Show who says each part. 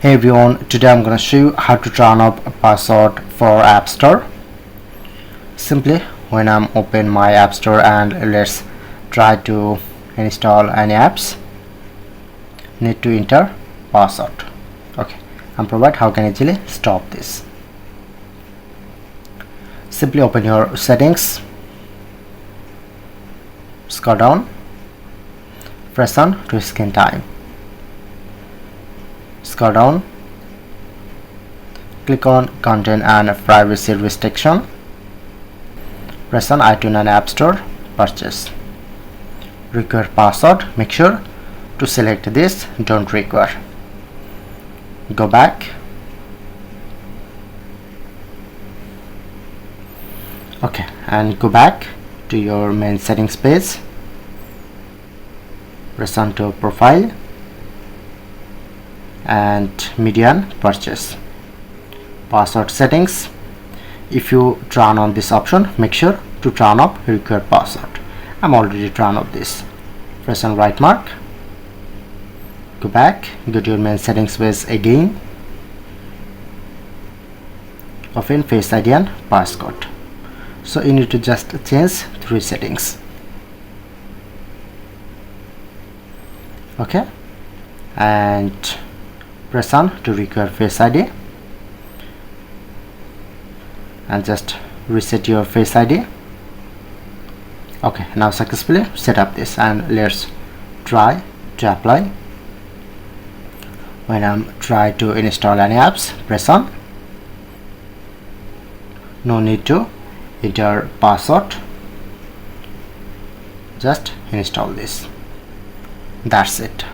Speaker 1: Hey everyone, today I'm going to show you how to turn up a password for App Store. Simply when I'm open my App Store and let's try to install any apps, need to enter password. Okay, and provide how can easily stop this. Simply open your settings, scroll down, press on to screen time. Scroll down, click on content and privacy restriction, press on iTunes and App Store, purchase. Require password, make sure to select this, don't require. Go back. Okay, and go back to your main settings page, press on to profile and media and purchase. Password settings, if you turn on this option, make sure to turn off required password. I'm already turned off this. Press on right mark, go back, go to your main settings page again, open Face ID and passcode. So you need to just change 3 settings. Okay, and press on to require Face ID and just reset your Face ID. Okay, now successfully set up this, and let's try to apply. When I'm try to install any apps, press on. No need to enter password, just install this. That's it.